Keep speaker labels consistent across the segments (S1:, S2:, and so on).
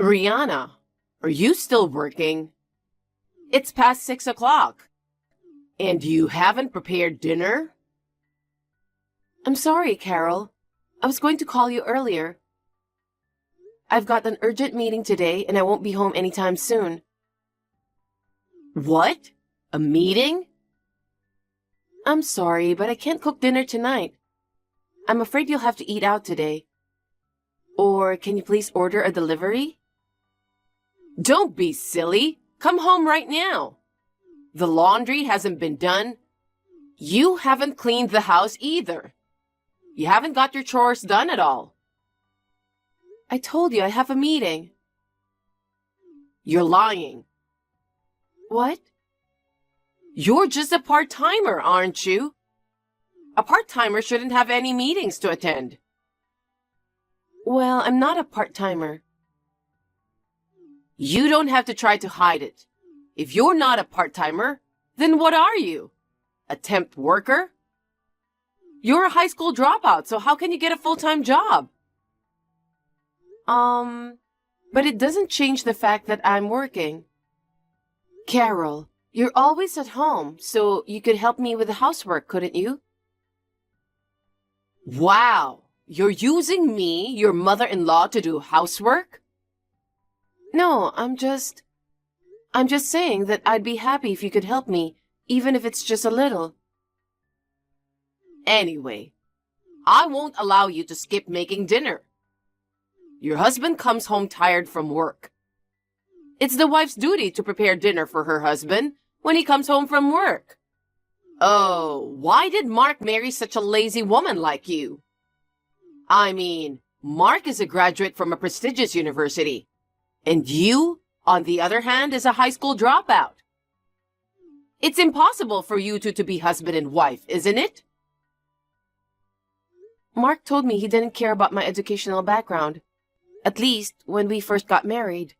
S1: Rihanna, are you still working? It's past 6 o'clock. And you haven't prepared dinner? I'm sorry, Carol. I was going to call you earlier. I've got an urgent meeting today and I won't be home anytime soon. What? A meeting? I'm sorry, but I can't cook dinner tonight. I'm afraid you'll have to eat out today. Or can you please order a delivery? Don't be silly. Come home right now. The laundry hasn't been done. You haven't cleaned the house either. You haven't got your chores done at all. I told you I have a meeting. You're lying. What? You're just a part-timer, aren't you? A part-timer shouldn't have any meetings to attend. Well, I'm not a part-timer. You don't have to try to hide it. If you're not a part-timer, then what are you? A temp worker? You're a high school dropout, so how can you get a full-time job? But it doesn't change the fact that I'm working. Carol, you're always at home, so you could help me with the housework, couldn't you? Wow, you're using me, your mother-in-law, to do housework? No, I'm just saying that I'd be happy if you could help me, even if it's just a little. Anyway, I won't allow you to skip making dinner. Your husband comes home tired from work. It's the wife's duty to prepare dinner for her husband when he comes home from work. Oh, why did Mark marry such a lazy woman like you? I mean, Mark is a graduate from a prestigious university, and you, on the other hand, is a high school dropout. It's impossible for you two to be husband and wife, isn't it? Mark told me he didn't care about my educational background, at least when we first got married.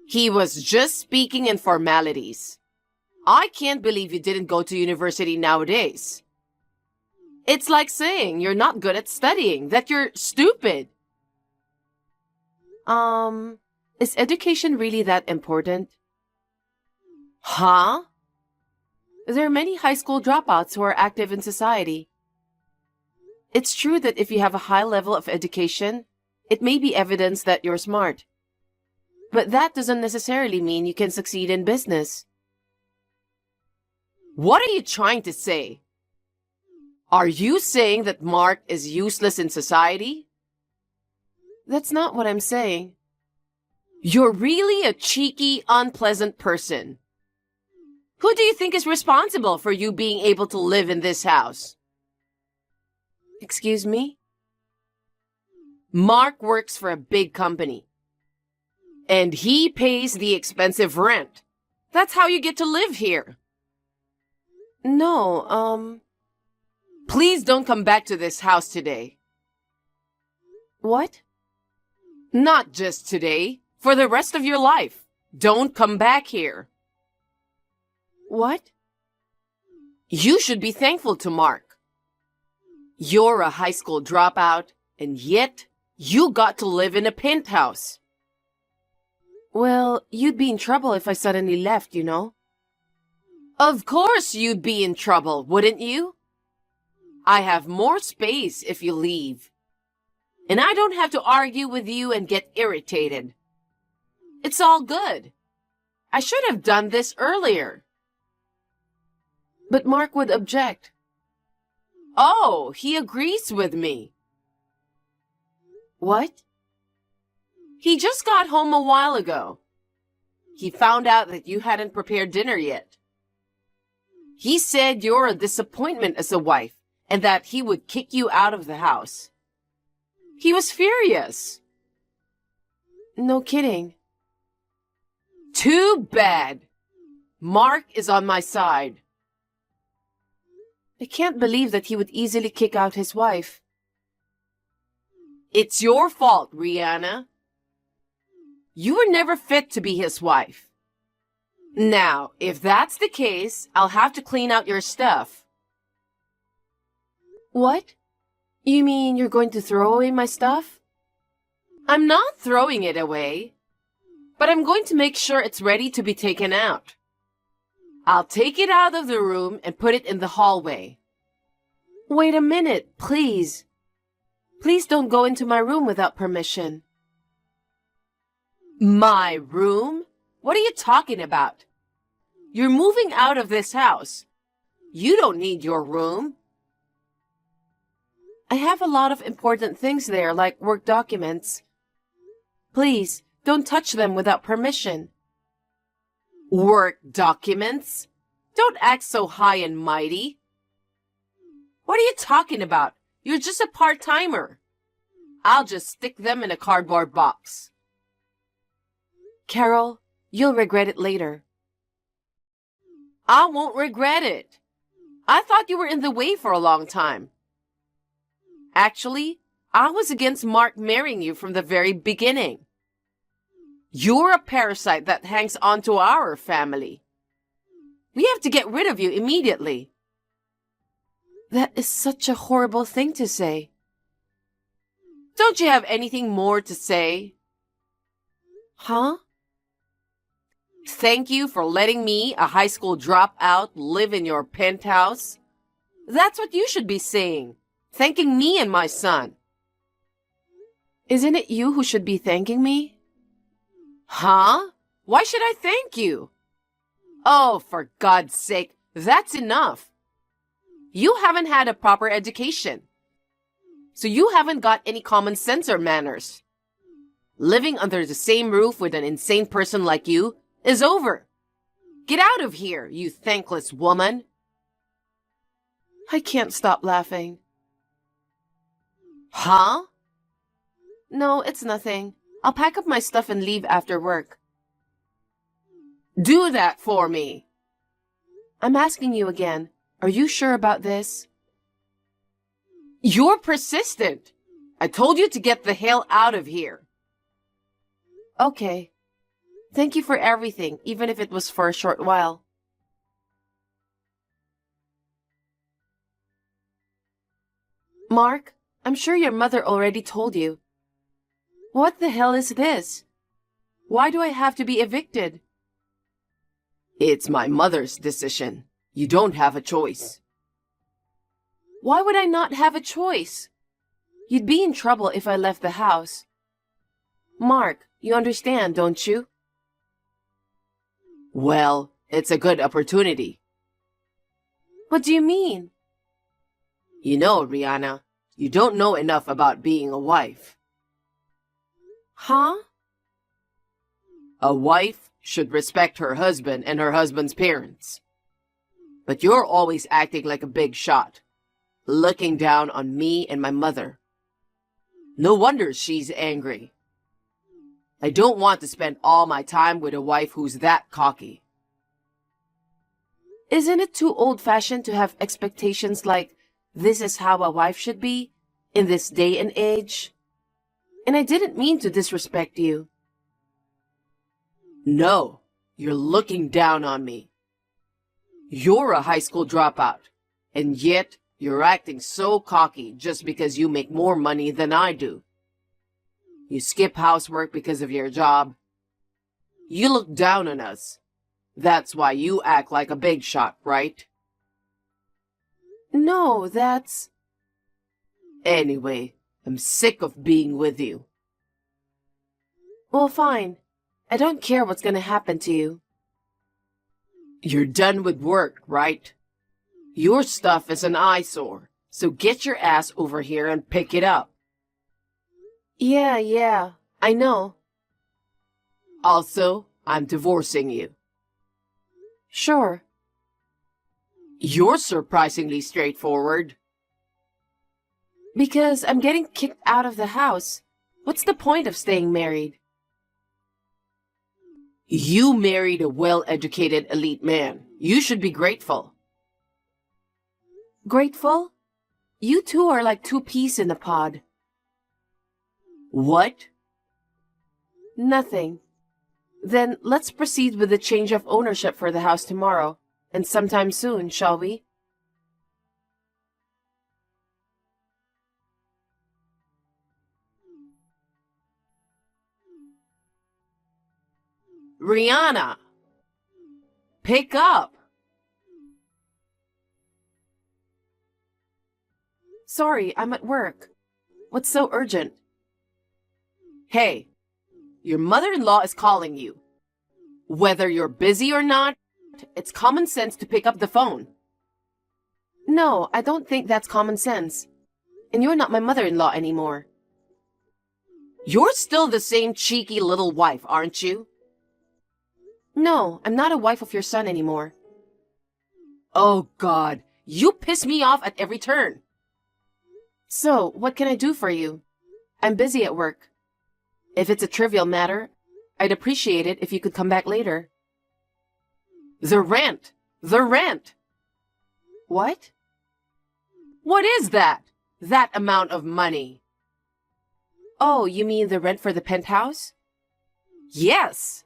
S1: He was just speaking in formalities. I can't believe you didn't go to university nowadays. It's like saying you're not good at studying, that you're stupid. Is education really that important? Huh? There are many high school dropouts who are active in society. It's true that if you have a high level of education, it may be evidence that you're smart. But that doesn't necessarily mean you can succeed in business. What are you trying to say? Are you saying that Mark is useless in society? That's not what I'm saying. You're really a cheeky, unpleasant person. Who do you think is responsible for you being able to live in this house? Excuse me? Mark works for a big company. And he pays the expensive rent. That's how you get to live here. No, Please don't come back to this house today. What? Not just today. For the rest of your life. Don't come back here. What? You should be thankful to Mark. You're a high school dropout, and yet you got to live in a penthouse. Well, you'd be in trouble if I suddenly left, you know. Of course you'd be in trouble, wouldn't you? I have more space if you leave. And I don't have to argue with you and get irritated. It's all good. I should have done this earlier. But Mark would object. Oh, he agrees with me. What? He just got home a while ago. He found out that you hadn't prepared dinner yet. He said you're a disappointment as a wife and that he would kick you out of the house. He was furious. No kidding. Too bad. Mark is on my side. I can't believe that he would easily kick out his wife. It's your fault, Rihanna. You were never fit to be his wife. Now, if that's the case, I'll have to clean out your stuff. What? You mean you're going to throw away my stuff? I'm not throwing it away, but I'm going to make sure it's ready to be taken out. I'll take it out of the room and put it in the hallway. Wait a minute, please. Please don't go into my room without permission. My room? What are you talking about? You're moving out of this house. You don't need your room. I have a lot of important things there, like work documents. Please, don't touch them without permission. Work documents? Don't act so high and mighty. What are you talking about? You're just a part-timer. I'll just stick them in a cardboard box. Carol, you'll regret it later. I won't regret it. I thought you were in the way for a long time. Actually, I was against Mark marrying you from the very beginning. You're a parasite that hangs on to our family. We have to get rid of you immediately. That is such a horrible thing to say. Don't you have anything more to say? Huh? Thank you for letting me, a high school dropout, live in your penthouse. That's what you should be saying. Thanking me and my son. Isn't it you who should be thanking me? Huh? Why should I thank you? Oh, for God's sake, that's enough. You haven't had a proper education. So you haven't got any common sense or manners. Living under the same roof with an insane person like you is over. Get out of here, you thankless woman. I can't stop laughing. Huh? No, it's nothing. I'll pack up my stuff and leave after work. Do that for me. I'm asking you again. Are you sure about this? You're persistent. I told you to get the hell out of here. Okay. Thank you for everything, even if it was for a short while. Mark, I'm sure your mother already told you. What the hell is this? Why do I have to be evicted? It's my mother's decision. You don't have a choice. Why would I not have a choice? You'd be in trouble if I left the house. Mark, you understand, don't you? Well, it's a good opportunity. What do you mean? You know, Rihanna, you don't know enough about being a wife. Huh? A wife should respect her husband and her husband's parents. But you're always acting like a big shot, looking down on me and my mother. No wonder she's angry. I don't want to spend all my time with a wife who's that cocky. Isn't it too old-fashioned to have expectations like, this is how a wife should be, in this day and age? And I didn't mean to disrespect you. No, you're looking down on me. You're a high school dropout, and yet you're acting so cocky just because you make more money than I do. You skip housework because of your job. You look down on us. That's why you act like a big shot, right? No, that's... Anyway, I'm sick of being with you. Well, fine. I don't care what's gonna happen to you. You're done with work, right? Your stuff is an eyesore, so get your ass over here and pick it up. Yeah, I know. Also, I'm divorcing you. Sure. You're surprisingly straightforward. Because I'm getting kicked out of the house. What's the point of staying married? You married a well-educated elite man. You should be grateful. Grateful? You two are like two peas in a pod. What? Nothing. Then let's proceed with the change of ownership for the house tomorrow, and sometime soon, shall we? Rihanna, pick up. Sorry, I'm at work. What's so urgent? Hey, your mother-in-law is calling you. Whether you're busy or not, it's common sense to pick up the phone. No, I don't think that's common sense. And you're not my mother-in-law anymore. You're still the same cheeky little wife, aren't you? No, I'm not a wife of your son anymore. Oh, God, you piss me off at every turn. So, what can I do for you? I'm busy at work. If it's a trivial matter, I'd appreciate it if you could come back later. The rent! The rent! What? What is that? That amount of money? Oh, you mean the rent for the penthouse? Yes.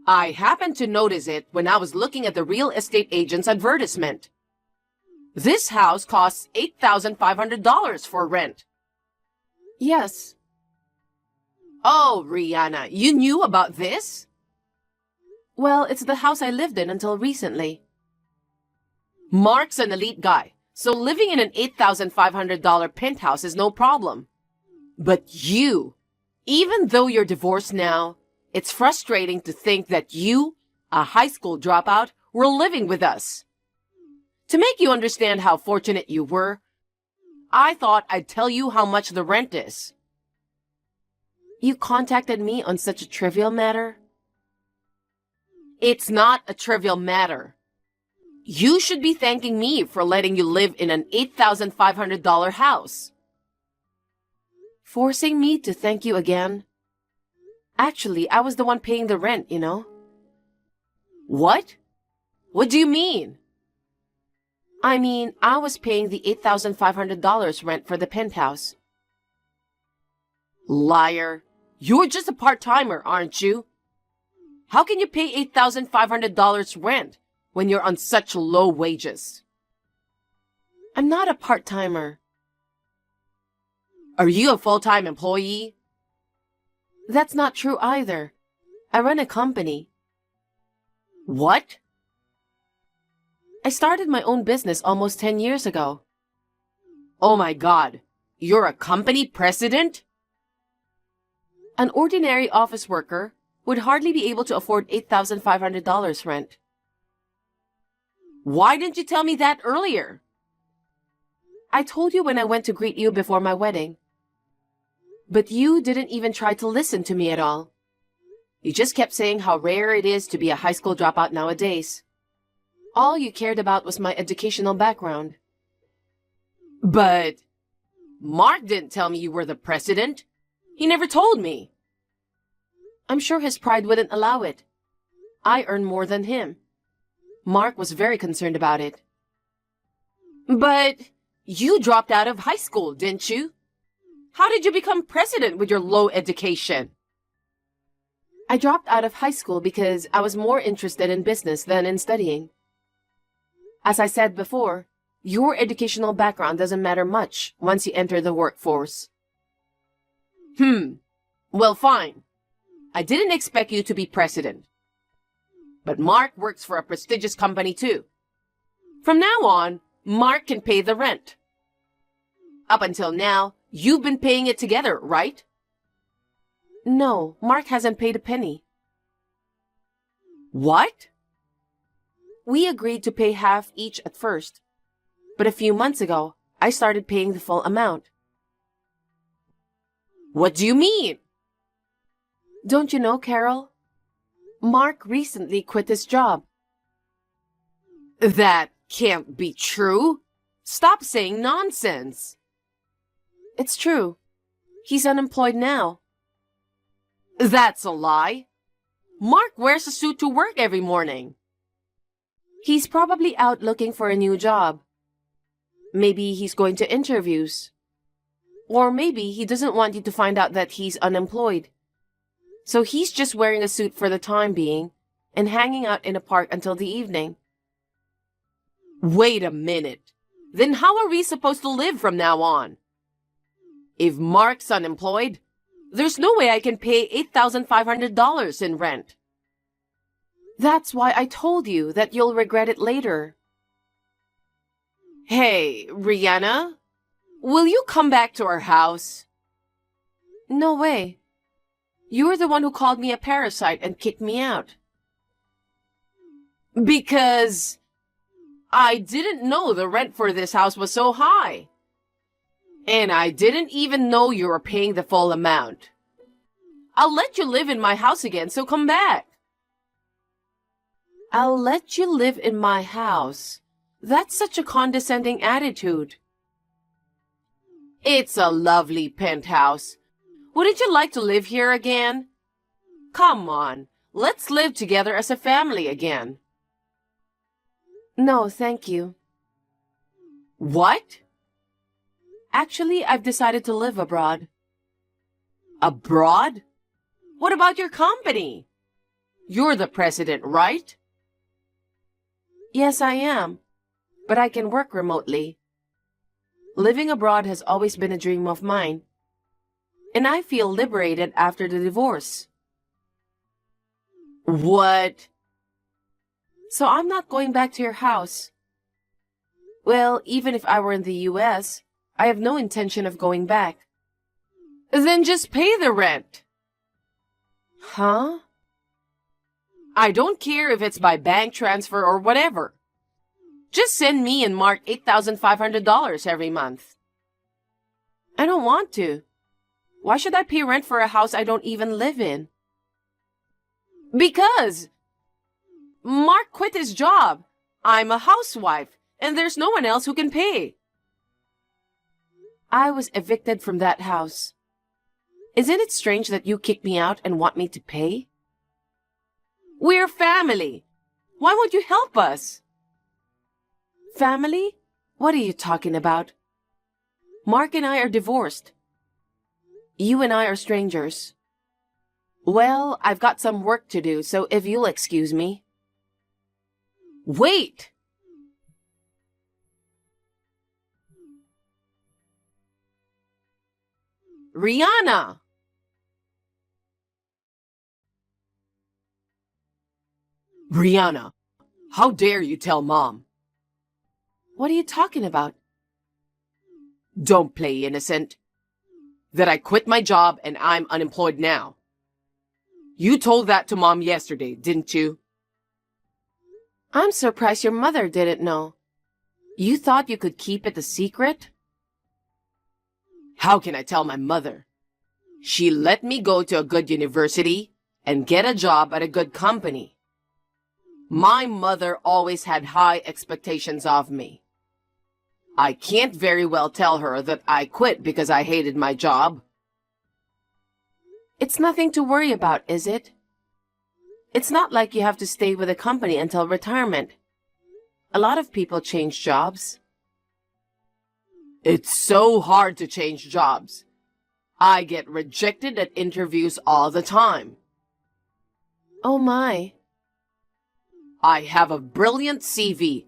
S1: I happened to notice it when I was looking at the real estate agent's advertisement. This house costs $8,500 for rent. Yes. Oh, Rihanna, you knew about this? Well, it's the house I lived in until recently. Mark's an elite guy, so living in an $8,500 penthouse is no problem. But you, even though you're divorced now, it's frustrating to think that you, a high school dropout, were living with us. To make you understand how fortunate you were, I thought I'd tell you how much the rent is. You contacted me on such a trivial matter? It's not a trivial matter. You should be thanking me for letting you live in an $8,500 house. Forcing me to thank you again? Actually, I was the one paying the rent, you know. What? What do you mean? I mean, I was paying the $8,500 rent for the penthouse. Liar. You're just a part-timer, aren't you? How can you pay $8,500 rent when you're on such low wages? I'm not a part-timer. Are you a full-time employee? That's not true either. I run a company. What? I started my own business almost 10 years ago. Oh my God, you're a company president? An ordinary office worker would hardly be able to afford $8,500 rent. Why didn't you tell me that earlier? I told you when I went to greet you before my wedding. But you didn't even try to listen to me at all. You just kept saying how rare it is to be a high school dropout nowadays. All you cared about was my educational background. But Mark didn't tell me you were the president. He never told me. I'm sure his pride wouldn't allow it. I earn more than him. Mark was very concerned about it. But you dropped out of high school, didn't you? How did you become president with your low education? I dropped out of high school because I was more interested in business than in studying. As I said before, your educational background doesn't matter much once you enter the workforce. Well, fine. I didn't expect you to be president. But Mark works for a prestigious company too. From now on, Mark can pay the rent. Up until now, you've been paying it together, right? No, Mark hasn't paid a penny. What? We agreed to pay half each at first. But a few months ago, I started paying the full amount. What do you mean? Don't you know, Carol? Mark recently quit his job. That can't be true. Stop saying nonsense. It's true. He's unemployed now. That's a lie. Mark wears a suit to work every morning. He's probably out looking for a new job. Maybe he's going to interviews. Or maybe he doesn't want you to find out that he's unemployed. So he's just wearing a suit for the time being and hanging out in a park until the evening. Wait a minute. Then how are we supposed to live from now on? If Mark's unemployed, there's no way I can pay $8,500 in rent. That's why I told you that you'll regret it later. Hey, Rihanna, will you come back to our house? No way. You're the one who called me a parasite and kicked me out. Because I didn't know the rent for this house was so high. And I didn't even know you were paying the full amount. I'll let you live in my house again, so come back. I'll let you live in my house. That's such a condescending attitude. It's a lovely penthouse. Wouldn't you like to live here again? Come on, let's live together as a family again. No, thank you. What? Actually, I've decided to live abroad. Abroad? What about your company? You're the president, right? Yes, I am, but I can work remotely. Living abroad has always been a dream of mine, and I feel liberated after the divorce. What? So I'm not going back to your house. Well, even if I were in the US, I have no intention of going back. Then just pay the rent. Huh? I don't care if it's by bank transfer or whatever. Just send me and Mark $8,500 every month. I don't want to. Why should I pay rent for a house I don't even live in? Because Mark quit his job. I'm a housewife, and there's no one else who can pay. I was evicted from that house. Isn't it strange that you kicked me out and want me to pay? We're family. Why won't you help us? Family? What are you talking about? Mark and I are divorced. You and I are strangers. Well, I've got some work to do, so if you'll excuse me. Wait! Rihanna! Rihanna, how dare you tell Mom? What are you talking about? Don't play innocent. That I quit my job and I'm unemployed now. You told that to Mom yesterday, didn't you? I'm surprised your mother didn't know. You thought you could keep it a secret? How can I tell my mother? She let me go to a good university and get a job at a good company. My mother always had high expectations of me. I can't very well tell her that I quit because I hated my job. It's nothing to worry about, is it? It's not like you have to stay with a company until retirement. A lot of people change jobs. It's so hard to change jobs. I get rejected at interviews all the time. Oh my. I have a brilliant CV,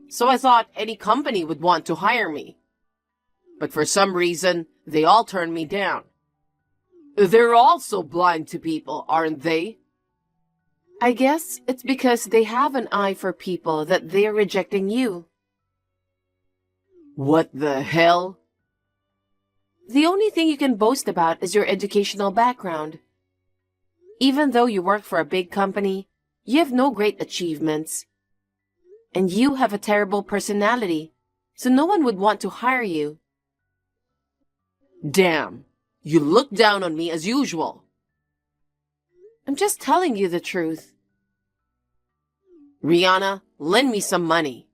S1: so I thought any company would want to hire me. But for some reason, they all turn me down. They're also blind to people, aren't they? I guess it's because they have an eye for people that they're rejecting you. What the hell? The only thing you can boast about is your educational background. Even though you work for a big company, you have no great achievements. And you have a terrible personality, so no one would want to hire you. Damn, you look down on me as usual. I'm just telling you the truth. Rihanna, lend me some money.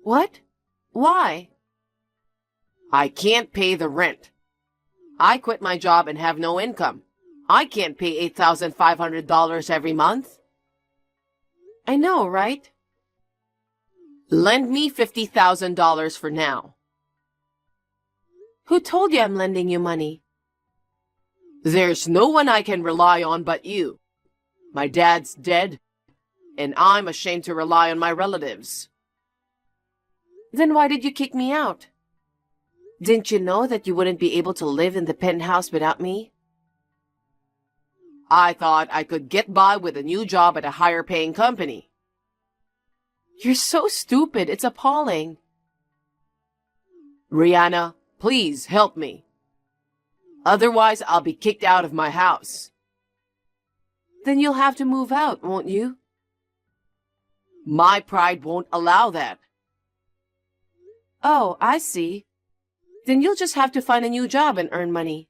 S1: What? Why? I can't pay the rent. I quit my job and have no income. I can't pay $8,500 every month. I know, right? Lend me $50,000 for now. Who told you I'm lending you money? There's no one I can rely on but you. My dad's dead, and I'm ashamed to rely on my relatives. Then why did you kick me out? Didn't you know that you wouldn't be able to live in the penthouse without me? I thought I could get by with a new job at a higher paying company. You're so stupid, it's appalling. Rihanna, please help me. Otherwise, I'll be kicked out of my house. Then you'll have to move out, won't you? My pride won't allow that. Oh, I see. Then you'll just have to find a new job and earn money.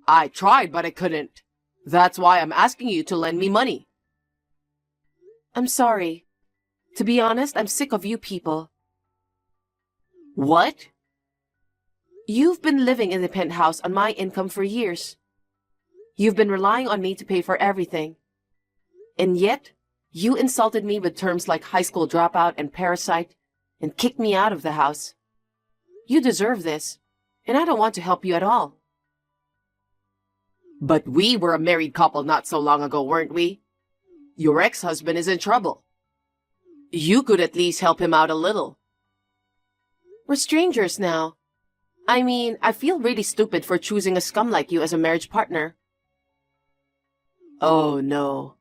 S1: I tried, but I couldn't. That's why I'm asking you to lend me money. I'm sorry. To be honest, I'm sick of you people. What? You've been living in the penthouse on my income for years. You've been relying on me to pay for everything. And yet, you insulted me with terms like high school dropout and parasite and kicked me out of the house. You deserve this, and I don't want to help you at all. But we were a married couple not so long ago, weren't we? Your ex-husband is in trouble. You could at least help him out a little. We're strangers now. I mean, I feel really stupid for choosing a scum like you as a marriage partner. Oh, no.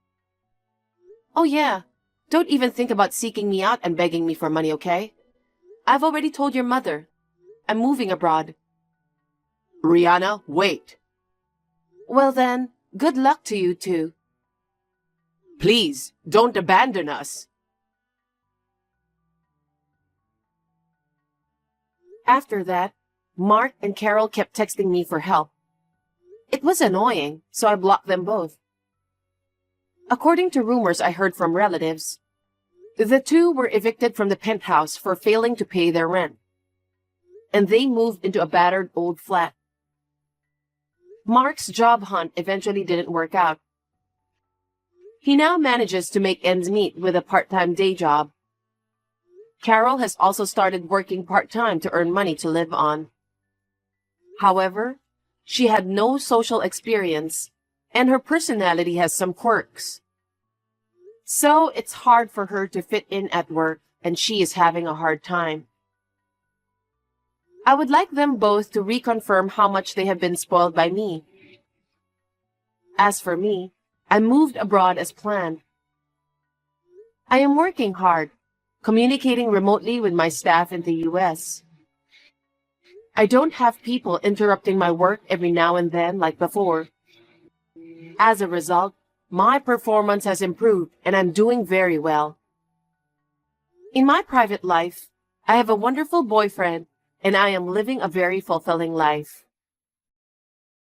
S1: Oh, yeah. Don't even think about seeking me out and begging me for money, okay? I've already told your mother. I'm moving abroad. Rihanna, wait. Well then, good luck to you two. Please, don't abandon us. After that, Mark and Carol kept texting me for help. It was annoying, so I blocked them both. According to rumors I heard from relatives, the two were evicted from the penthouse for failing to pay their rent, and they moved into a battered old flat. Mark's job hunt eventually didn't work out. He now manages to make ends meet with a part-time day job. Carol has also started working part-time to earn money to live on. However, she had no social experience, and her personality has some quirks. So it's hard for her to fit in at work, and she is having a hard time. I would like them both to reconfirm how much they have been spoiled by me. As for me, I moved abroad as planned. I am working hard, communicating remotely with my staff in the US. I don't have people interrupting my work every now and then like before. As a result, my performance has improved and I'm doing very well. In my private life, I have a wonderful boyfriend and I am living a very fulfilling life.